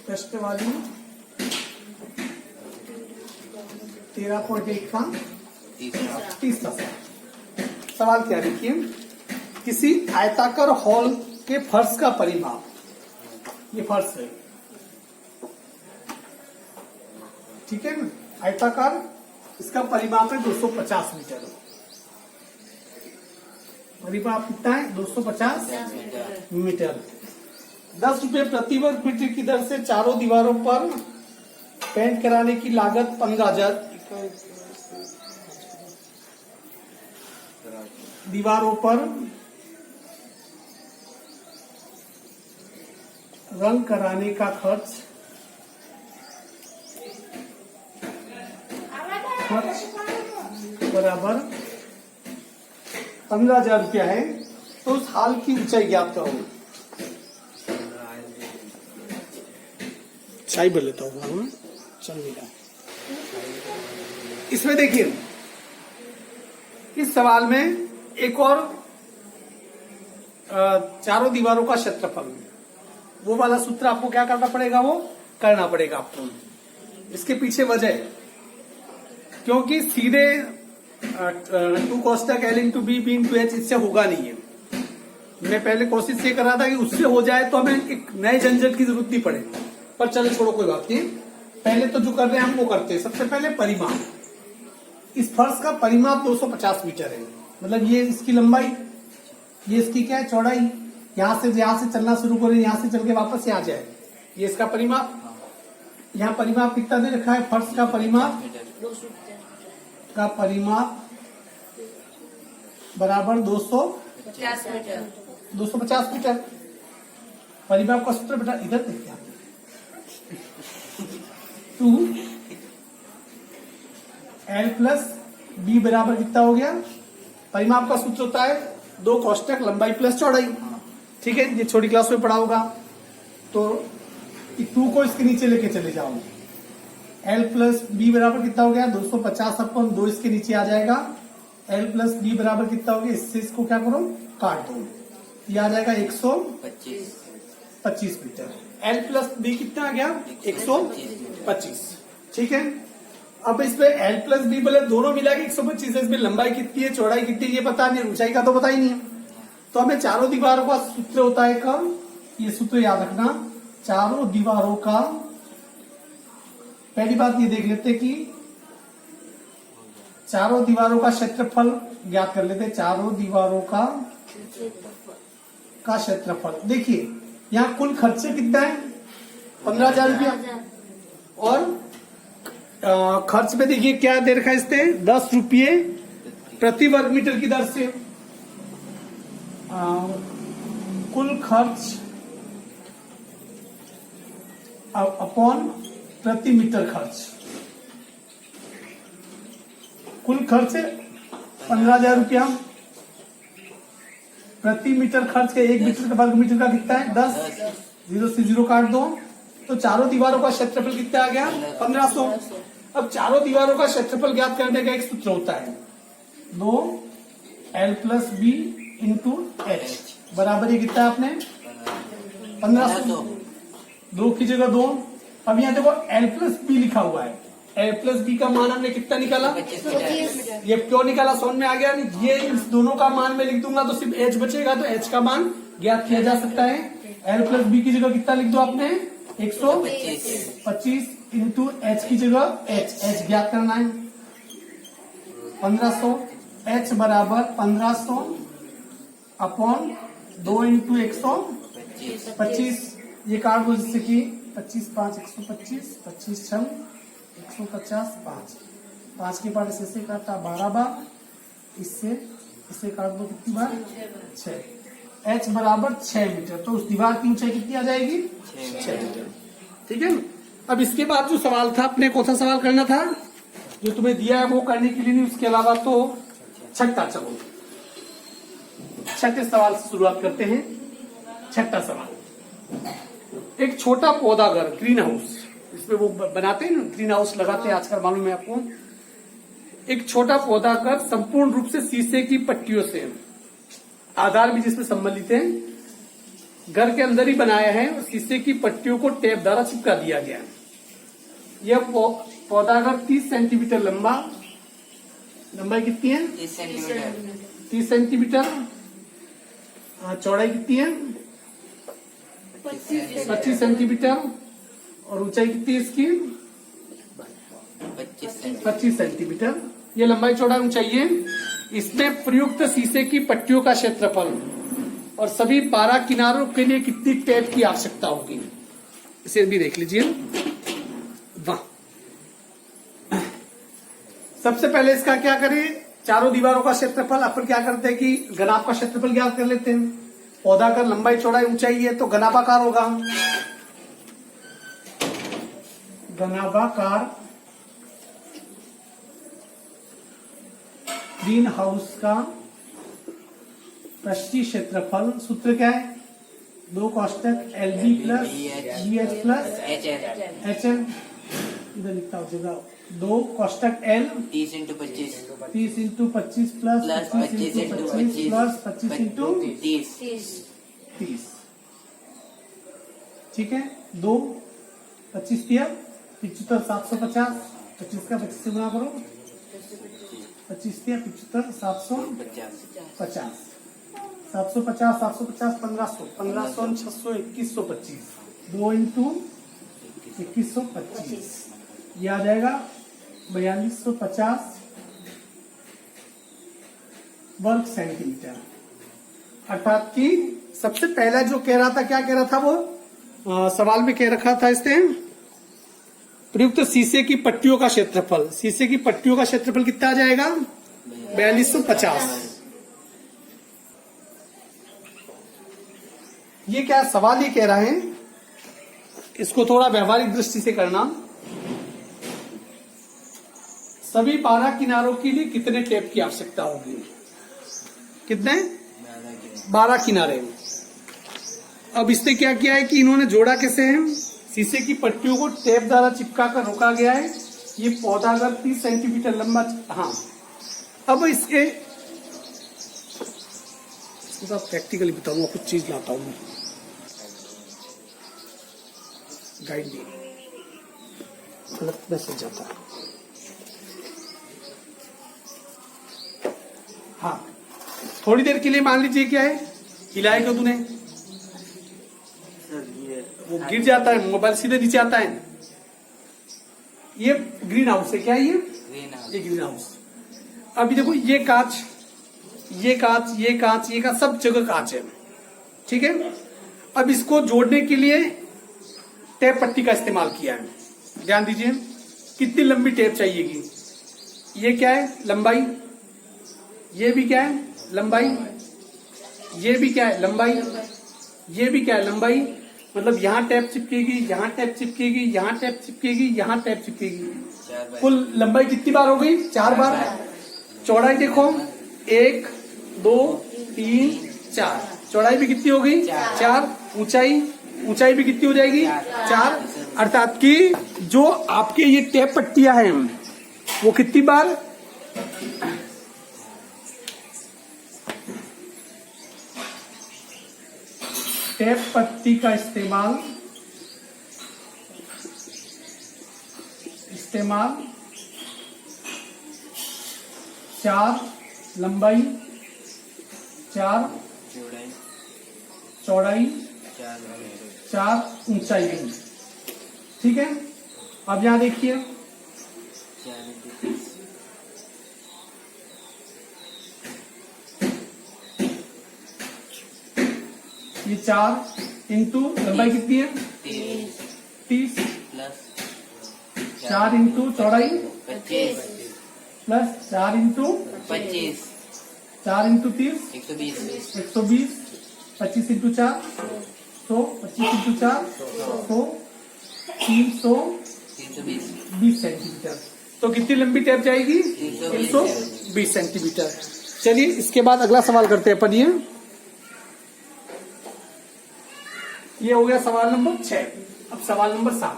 प्रश्न वाली 13.1 का तीसरा सवाल क्या देखिए, किसी आयताकार हॉल के फर्श का परिमाप, ये फर्श है, ठीक है ना, आयताकार, इसका परिमाप है 250 मीटर। परिमाप कितना है? 250 मीटर। 10 रुपए प्रति वर्ग मीटर की दर से चारों दीवारों पर पेंट कराने की लागत 15,000। दीवारों पर रंग कराने का खर्च बराबर 15,000 रुपया है। तो उस हाल की ऊंचाई ज्ञात करो। चाय बोल लेता हूँ, चल मिला। इसमें देखिए, इस सवाल में एक और चारों दीवारों का क्षेत्रफल, वो वाला सूत्र आपको क्या करना पड़ेगा, वो करना पड़ेगा आपको। इसके पीछे वजह है क्योंकि सीधे 2 cos L into B into H इससे होगा नहीं है। मैं पहले कोशिश ये कर रहा था कि उससे हो जाए तो हमें एक नए झंझट की जरूरत नहीं पड़े, पर चलो छोड़ो, कोई बात नहीं। पहले तो जो कर रहे हैं हम वो करते हैं। सबसे पहले परिमाप, इस फर्श का परिमाप 250 मीटर है, मतलब ये इसकी लंबाई, ये इसकी क्या है, चौड़ाई। यहां से चलना शुरू करें, यहां से चल के वापस यहाँ जाए, ये इसका परिमाप। यहाँ परिमाप कितना दे रखा है, फर्श का परिमाप बराबर 250 मीटर। परिमाप का सूत्र बेटा इधर देखिए, 2L प्लस बी बराबर कितना हो गया। परिमाप का सूत्र होता है 2 cos लंबाई प्लस चौड़ाई, ठीक है, ये छोटी क्लास में पढ़ा होगा। तो 2 को इसके नीचे लेके चले जाओ, L प्लस बी बराबर कितना हो गया, 250 अपन 2 इसके नीचे आ जाएगा। L प्लस बी बराबर कितना हो गया, इससे इसको क्या करो, काट दो, ये आ जाएगा 125 मीटर। L प्लस बी कितना आ गया, 125, ठीक है। अब इसमें L प्लस बी बोले दोनों मिला के 125 है। इसमें लंबाई कितनी है, चौड़ाई कितनी है, ये पता नहीं, ऊंचाई का तो पता ही नहीं है। तो हमें चारों दीवारों का सूत्र होता है का, ये सूत्र याद रखना, चारों दीवारों का। पहली बात ये देख लेते कि चारों दीवारों का क्षेत्रफल ज्ञात कर लेते। चारों दीवारों का क्षेत्रफल, देखिए यहाँ कुल खर्चे कितना है, 15,000 रुपया। और खर्च में देखिए क्या दे रखा है, इससे 10 रुपये प्रति वर्ग मीटर की दर से कुल खर्च अपॉन प्रति मीटर खर्च। कुल खर्च 15,000 रुपया, प्रति मीटर खर्च के 1 मीटर का वर्ग मीटर का कितना है, 10, 0 से 0 काट दो। तो चारों दीवारों का क्षेत्रफल कितना आ गया, 1500। अब चारों दीवारों का क्षेत्रफल ज्ञात करने का एक सूत्र होता है, 2L plus B into H बराबर ये कितना है आपने 1500। 2 की जगह 2। अब यहाँ देखो L प्लस बी लिखा हुआ है, L प्लस बी का मान हमने कितना निकाला, 25। ये क्यों निकाला, समझ में आ गया। ये इस दोनों का मान में लिख दूंगा तो सिर्फ H बचेगा, तो H का मान ज्ञात किया जा सकता है। L प्लस बी की जगह कितना लिख दो आपने, 125 इंटू एच की जगह एच ज्ञात करना है, 1500। H बराबर 1500 अपॉन 2 इंटू 125, ये काट दो जिससे कि 25 5 125, 25 6 150, 5 के बाद इससे काटा 12 बार, इससे काट दो कितनी बार, 6। H बराबर 6 मीटर। तो उस दीवार की ऊंचाई कितनी आ जाएगी, 6 मीटर, ठीक है। अब इसके बाद जो सवाल था, अपने कौन सा सवाल करना था, जो तुम्हें दिया है वो करने के लिए नहीं, उसके अलावा तो छठा। चलो छठे सवाल से शुरुआत करते हैं। छठा सवाल, एक छोटा पौधा घर, ग्रीन हाउस, इसमें वो बनाते हैं ना, ग्रीन हाउस लगाते हैं आजकल, मालूम है आपको। एक छोटा पौधा घर संपूर्ण रूप से शीशे की पट्टियों से, आधार भी जिसमें सम्मिलित है, घर के अंदर ही बनाया है और शीशे की पट्टियों को टेप द्वारा चिपका दिया गया है। यह पौधा घर 30 सेंटीमीटर लंबा, लंबाई कितनी है? 30 सेंटीमीटर। 30 सेंटीमीटर। चौड़ाई कितनी है? 25 सेंटीमीटर। और ऊंचाई कितनी है इसकी? 25 सेंटीमीटर। ये लंबाई चौड़ाई ऊंचाई है। इसमें प्रयुक्त शीशे की पट्टियों का क्षेत्रफल और सभी 12 किनारों के लिए कितनी टेप की आवश्यकता होगी, इसे भी देख लीजिए। वाह, सबसे पहले इसका क्या करें, चारों दीवारों का क्षेत्रफल। अपन क्या करते हैं कि घनाभ का क्षेत्रफल ज्ञात कर लेते हैं। पौधा का लंबाई चौड़ाई ऊंचाई है तो घनाभाकार होगा। घनाभाकार ग्रीन हाउस का पृष्ठीय क्षेत्रफल सूत्र क्या है? 2 कोष्टक LB plus BH plus HL। इधर लिखता हूँ जगह 2 कोष्टक L 30 into 25 plus 25 into 25 plus 25 into 30। ठीक है, 2 25 दिया 75 750। 25 का 25 से गुणा करो, 25 दिया 75 750। 750 750 1500 1500 600 2125। 2 इंटू 2125 ये आ जाएगा 4250 वर्ग सेंटीमीटर। अर्थात कि सबसे पहला जो कह रहा था, क्या कह रहा था वो सवाल में कह रखा था इसने, प्रयुक्त शीशे की पट्टियों का क्षेत्रफल। शीशे की पट्टियों का क्षेत्रफल कितना आ जाएगा? 4250। ये क्या सवाल ही कह रहा है, इसको थोड़ा व्यवहारिक दृष्टि से करना। सभी 12 किनारों के लिए कितने टेप की आवश्यकता होगी? कितने? 12 किनारे। अब इसने क्या किया है कि इन्होंने जोड़ा कैसे है, शीशे की पट्टियों को टेप द्वारा चिपका कर रोका गया है। ये पौधा अगर 30 सेंटीमीटर लंबा, हाँ अब इसके प्रैक्टिकली बताऊंगा, कुछ चीज लाता हूं मैं, गाइड नहीं गलत मैसेज जाता है। हाँ, थोड़ी देर के लिए मान लीजिए क्या है, हिलाए क्यों तूने? वो गिर जाता है, मोबाइल सीधे नीचे आता है। ये ग्रीन हाउस है, क्या है ये ग्रीन हाउस। अभी देखो ये कांच, ये कांच, ये कांच, ये कांच, सब जगह कांच है। ठीक है, अब इसको जोड़ने के लिए टेप पट्टी का इस्तेमाल किया है। ध्यान दीजिए कितनी लंबी टेप चाहिएगी। ये क्या है? लंबाई। ये भी क्या है? लंबाई। ये भी क्या है? लंबाई। ये भी क्या है? लंबाई। मतलब यहाँ टैप चिपकेगी, यहाँ टैप चिपकेगी, यहाँ टैप चिपकेगी, यहाँ टैप चिपकेगी। कुल लंबाई कितनी बार हो गई? 4 बार। चौड़ाई देखो 1 2 3 4, चौड़ाई भी कितनी हो गई? 4। ऊंचाई भी कितनी हो जाएगी? 4। अर्थात कि जो आपके ये टैप पट्टियां हैं वो कितनी बार? टेप पट्टी का इस्तेमाल 4 लंबाई, 4 चौड़ाई, 4 ऊंचाई। ठीक है, अब यहां देखिए ये 4 इंटू लंबाई कितनी है? 30 4 इंटू चौड़ाई 25 plus 4 into 25 4 into 30 120 120। 25 into 4 100, 25 into 4 100, 320 centimetre. तो कितनी लंबी टेप जाएगी? 320 सेंटीमीटर। चलिए इसके बाद अगला सवाल करते हैं अपन। ये हो गया सवाल नंबर 6। अब सवाल नंबर 7।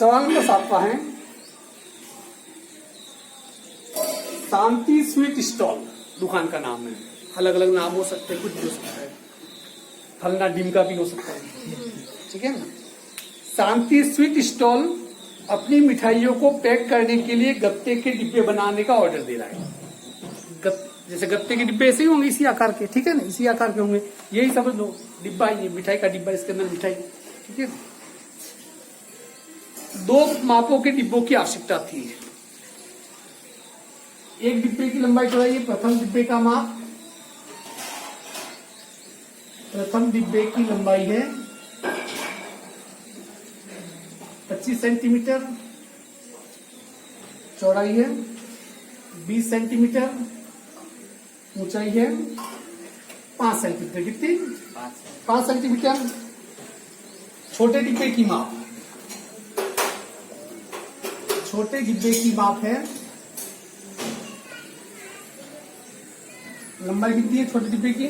सवाल नंबर 7वां है, शांति स्वीट स्टॉल दुकान का नाम है। अलग अलग नाम हो सकते हैं, कुछ भी हो सकता है, फलना डिमका भी हो सकता है, ठीक है ना। शांति स्वीट स्टॉल अपनी मिठाइयों को पैक करने के लिए गत्ते के डिब्बे बनाने का ऑर्डर दे रहा है। जैसे गत्ते के डिब्बे ऐसे ही होंगे, इसी आकार के, ठीक है ना, इसी आकार के होंगे, यही समझ लो डिब्बा, ये मिठाई का डिब्बा, इसके अंदर मिठाई, ठीक है। 2 मापों के डिब्बों की आवश्यकता थी। एक डिब्बे की लंबाई चौड़ाई है, प्रथम डिब्बे का माप, प्रथम डिब्बे की लंबाई है 25 सेंटीमीटर, चौड़ाई है 20 सेंटीमीटर, ऊंचाई है 5 सेंटीमीटर। कितनी? 5 सेंटीमीटर। छोटे डिब्बे की माप, छोटे डिब्बे की माप है, लंबाई कितनी है छोटे डिब्बे की?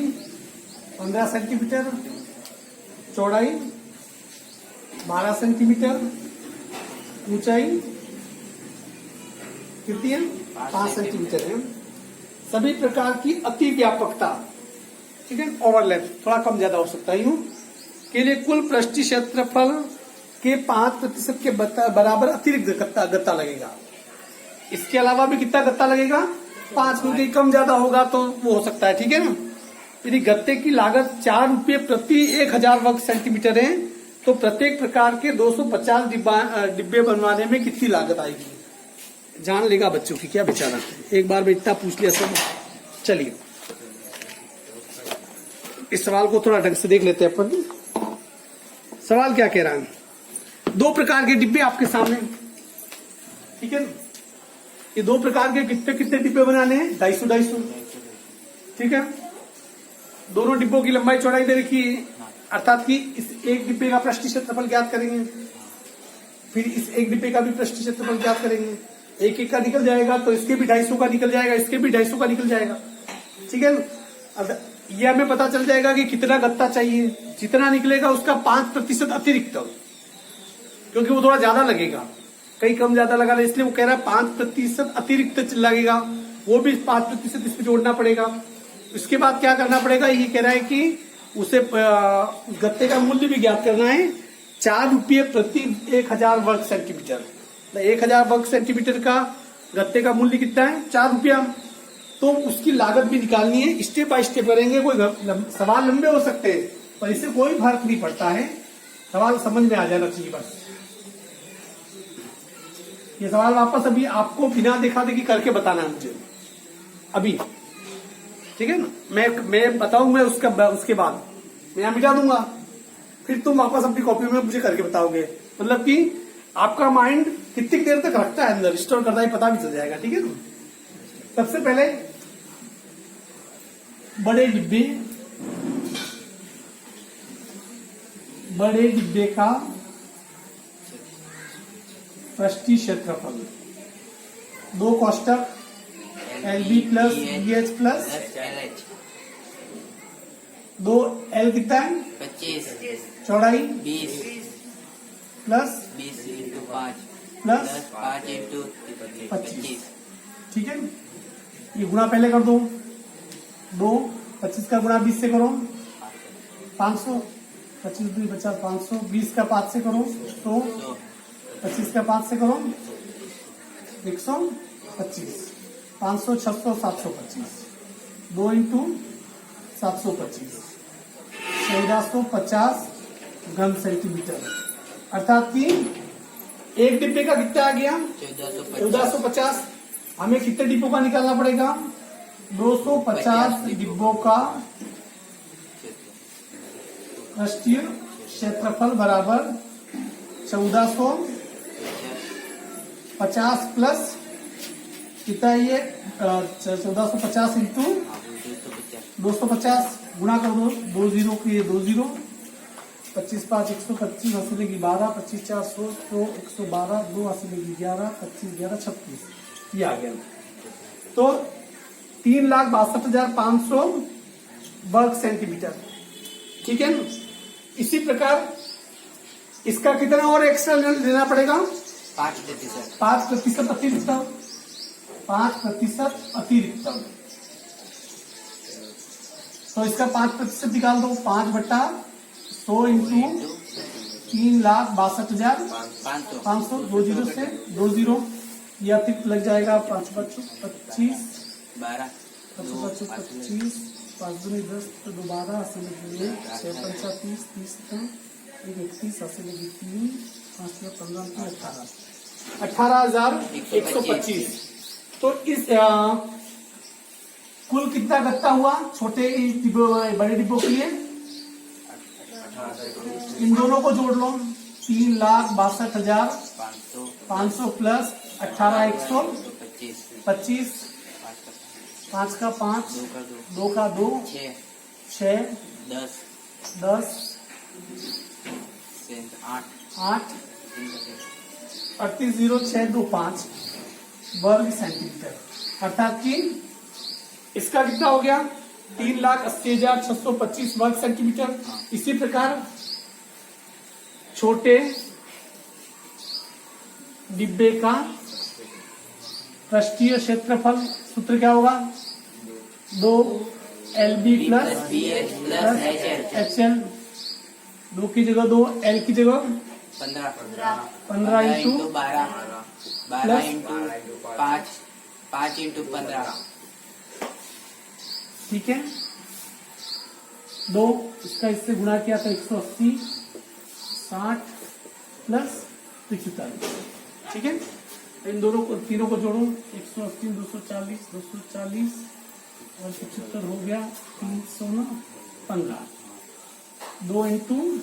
15 सेंटीमीटर, चौड़ाई 12 सेंटीमीटर, ऊंचाई कितनी है? 5 सेंटीमीटर है। सभी प्रकार की अति व्यापकता, ठीक है, ओवरलैप थोड़ा कम ज्यादा हो सकता है यूं, के लिए कुल पृष्ठीय क्षेत्रफल के 5% के बराबर अतिरिक्त गत्ता लगेगा। इसके अलावा भी कितना गत्ता लगेगा? 5, क्योंकि कम ज्यादा होगा तो वो हो सकता है, ठीक है ना। यदि गत्ते की लागत 4 रुपये प्रति 1000 वर्ग सेंटीमीटर है तो प्रत्येक प्रकार के 250 डिब्बे बनवाने में कितनी लागत आएगी? जान लेगा बच्चों की क्या बेचारा, एक बार में इतना पूछ लिया सब। चलिए इस सवाल को थोड़ा ढंग से देख लेते हैं अपन। सवाल क्या कह रहा है? 2 प्रकार के डिब्बे आपके सामने, ठीक है ना। ये 2 प्रकार के कितने डिब्बे बनाने हैं? 250, ठीक है। दोनों डिब्बों की लंबाई चौड़ाई दे रखी है, अर्थात कि इस एक डिब्बे का पृष्ठीय क्षेत्रफल ज्ञात करेंगे, फिर इस एक डिब्बे का भी पृष्ठीय क्षेत्रफल ज्ञात करेंगे। एक एक का निकल जाएगा तो इसके भी 250 का निकल जाएगा, इसके भी 250 का निकल जाएगा, ठीक है। अब ये हमें पता चल जाएगा कि कितना गत्ता चाहिए, जितना निकलेगा उसका 5% अतिरिक्त, क्योंकि वो थोड़ा ज्यादा लगेगा, कहीं कम ज्यादा लगा, इसलिए वो कह रहा है 5% अतिरिक्त लगेगा, वो भी 5% इसमें जोड़ना पड़ेगा। इसके बाद क्या करना पड़ेगा? ये कह रहा है कि उसे गत्ते का मूल्य भी ज्ञात करना है। 4 रुपये प्रति 1000 वर्ग सेंटीमीटर, 1000 वर्ग सेंटीमीटर का गत्ते का मूल्य कितना है? 4 रुपया। तो उसकी लागत भी निकालनी है, स्टेप बाय स्टेप करेंगे। कोई सवाल लंबे हो सकते हैं पर इससे कोई फर्क नहीं पड़ता है, सवाल समझ में आ जाना चाहिए बस। ये सवाल वापस अभी आपको बिना देखा देखी करके बताना है मुझे अभी, ठीक है ना। मैं बताऊंगा उसके बाद मैं यहां मिटा दूंगा, फिर तुम वापस अपनी कॉपी में मुझे करके बताओगे। मतलब कि आपका माइंड कितनी देर तक रखता है अंदर, स्टोर करता है, पता भी चल जाएगा, ठीक है ना। सबसे पहले बड़े डिब्बे का पृष्ठीय क्षेत्रफल, 2 कोष्टक LB plus BH plus LH 2 L कितना है? 25, चौड़ाई 20 प्लस 20 × 5 प्लस 5 × 25, ठीक है। ये गुणा पहले कर दो, 2 25 का गुणा 20 से करो 500, 25 2 50 500, 20 का 5 से करो 100, 25 का 5 से करो 125, 500 600 725, 2 × 725, 1450 घन सेंटीमीटर। अर्थात कि एक डिब्बे का कितना आ गया? 1450। हमें कितने डिब्बों का निकालना पड़ेगा? 250 डिब्बों का पृष्ठीय क्षेत्रफल बराबर 1450 प्लस कितना? ये 1450 इंटू 250 गुणा कर दो, 2 0 की 2 0, 25 5 125, 80 लगी 12, 25 4 100, 112, 2 80 लगी 11, 25 11 36, ये आ गया। तो 3,62,500 वर्ग सेंटीमीटर, ठीक है ना। इसी प्रकार इसका कितना और एक्स्ट्रा लेना पड़ेगा? 5% 5% अतिरिक्तम, 5% अतिरिक्तम। तो इसका 5% निकाल दो। 5/100 इंटू 3,62,500, 2 जीरो से 2 जीरो, ये अतिरिक्त लग जाएगा। 5 बच्चों 25, 12 25 25, 5 दूनी 10, तो दोबारा 80 लगी 6 पंचा 30, 30 31, 80 लगी 3, 5 15 18, 18,125। तो इस कुल कितना गत्ता हुआ छोटे डिब्बों बड़े डिब्बों के लिए? इन दोनों को जोड़ लो। 3,62,500 प्लस 18,125, 5 का 5, 2 का 2, 6, 10, 8, 38,0625 वर्ग सेंटीमीटर। अर्थात कि इसका कितना हो गया? 3,80,625 वर्ग सेंटीमीटर। इसी प्रकार छोटे डिब्बे का पृष्ठीय क्षेत्रफल सूत्र क्या होगा? 2 LB प्लस HL, 2 की जगह 2, L की जगह 15 इंटू 12 इंटू 5, 5 इंटू 15। ठीक है। 2 इसका इससे गुणा किया तो 180, 60 प्लस 75। ठीक है। इन दोनों को तीनों को जोड़ो। 180, 240, 240 और 75 हो गया 315। 2 इंटू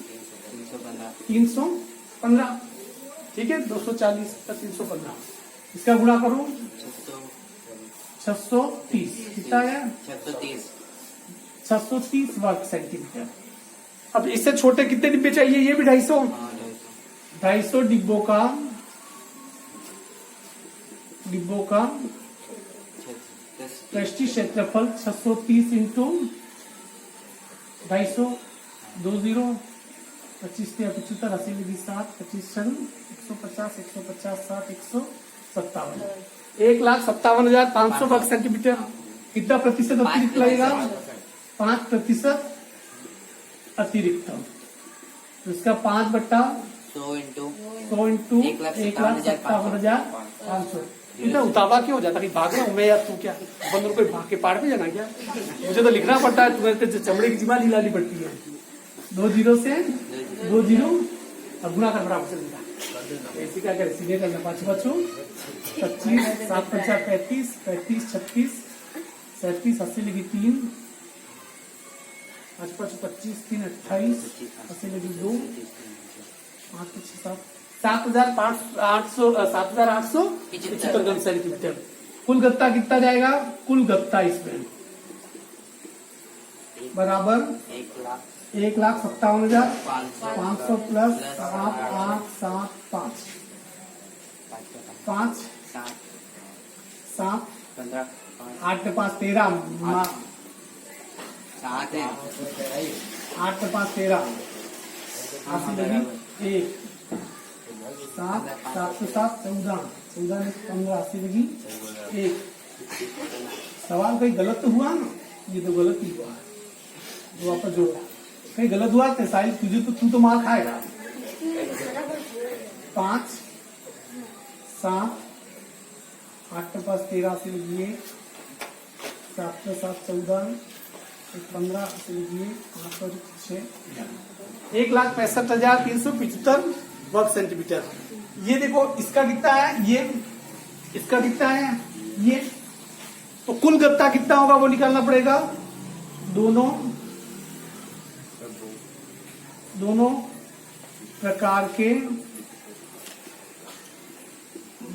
315। ठीक है। 240 का 315, इसका गुणा करो 630। कितना है? 630 वर्ग सेंटीमीटर। अब इससे छोटे कितने डिब्बे चाहिए? ये भी 250। 250 डिब्बों का पृष्ठीय क्षेत्रफल 630 इंटू 250, 2 जीरो, 25 से 75, 80 लगी 7, 25 छन 150, 150 60, 157, 1,57,500 वर्ग सेंटीमीटर। कितना प्रतिशत अतिरिक्त लगेगा? 5% अतिरिक्त। तो इसका 5/100 इंटू 1,57,500। इतना उतावला क्यों हो जाता? कहीं भाग रहा हूँ मैं यार, तू क्या बंदर कोई भाग के पहाड़ पे जाना क्या? मुझे तो लिखना पड़ता है, तुम्हें तो चमड़े की जिमा हिलानी पड़ती है। 2 जीरो से 2 जीरो और गुणा कर बराबर चलेगा। ऐसे क्या करे? सीधे करना। 5 बच्चों 25, 7 पंचा 35, 35 36 37, 80 लगी 3, 5 5 25, 3 28, 80 लगी 2, 5 6 7, 7,875 घन सेंटीमीटर। कुल गत्ता कितना जाएगा? कुल गत्ता इसमें बराबर 1,57,500 प्लस 7 8 7 5 5 7 8 के 5 13, 8 के 5 13, 80 लगी 1, 7 7 से 7 14, 14 में 15, 80 लगी 1। सवाल कहीं गलत तो हुआ ना? ये तो गलत ही हुआ। तो वापस जोड़ा। कहीं गलत हुआ तो साहिल तुझे तो तू तो मार खाएगा। 5 7 8 के 5 13, 80 लगी 1, 7 के 7 14, 15, 80 लगी 8 और 6 1,65,375 वर्ग सेंटीमीटर। ये देखो इसका कितना है? ये इसका कितना है? ये तो कुल गत्ता कितना होगा वो निकालना पड़ेगा। दोनों प्रकार के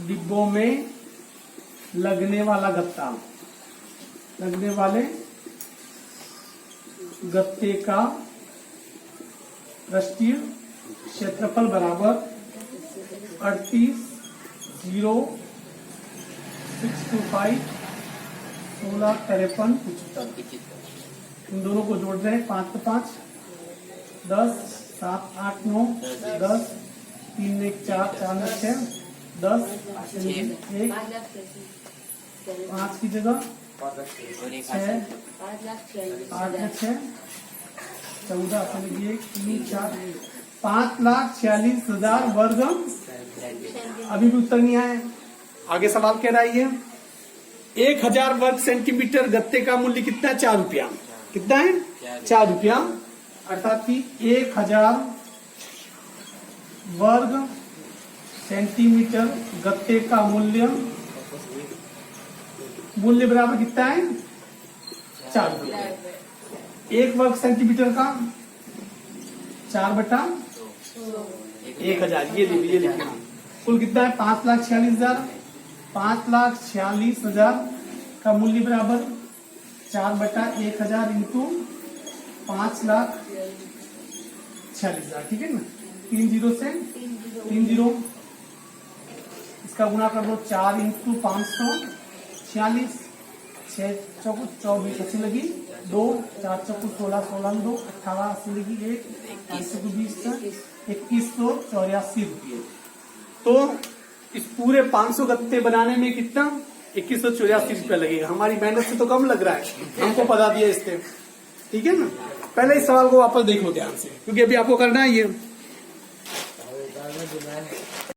डिब्बों में लगने वाला गत्ता, लगने वाले गत्ते का पृष्ठीय क्षेत्रफल बराबर 38,0625, 16,53,75। इन दोनों को जोड़ रहे हैं। 5 के 5 10, 7 8 9 10, 3 1 4 4 6 10 छः। 1 5 की जगह और एक 6 8 में 6 14 चलिए 1 3 4 5,46,000 वर्ग। अभी भी उत्तर नहीं आया। आगे सवाल कह रहा है ये 1,000 वर्ग सेंटीमीटर गत्ते का मूल्य कितना है? 4 रुपया। कितना है? 4 रुपया। अर्थात कि 1,000 वर्ग सेंटीमीटर गत्ते का मूल्य बराबर कितना है? 4 रुपया। 1 वर्ग सेंटीमीटर का 4/1,000 ये लिखना। कुल कितना है? 5,46,000। 5,46,000 का मूल्य बराबर 4/1,000 इंटू 5,46,000। ठीक है ना? 3 जीरो से 3 जीरो इसका गुणा कर दो 4 इंटू 546 6 चौको 24 80 लगी 2 4 चौको 16 16 2 18 80 लगी 1 5 चौको 20 2184 रुपये। तो इस पूरे 500 गत्ते बनाने में कितना? 2184 रुपया लगेगा। हमारी मेहनत से तो कम लग रहा है, हमको बता दिया इससे। ठीक है ना? पहले इस सवाल को वापस देखो ध्यान से, क्योंकि अभी आपको करना है ये।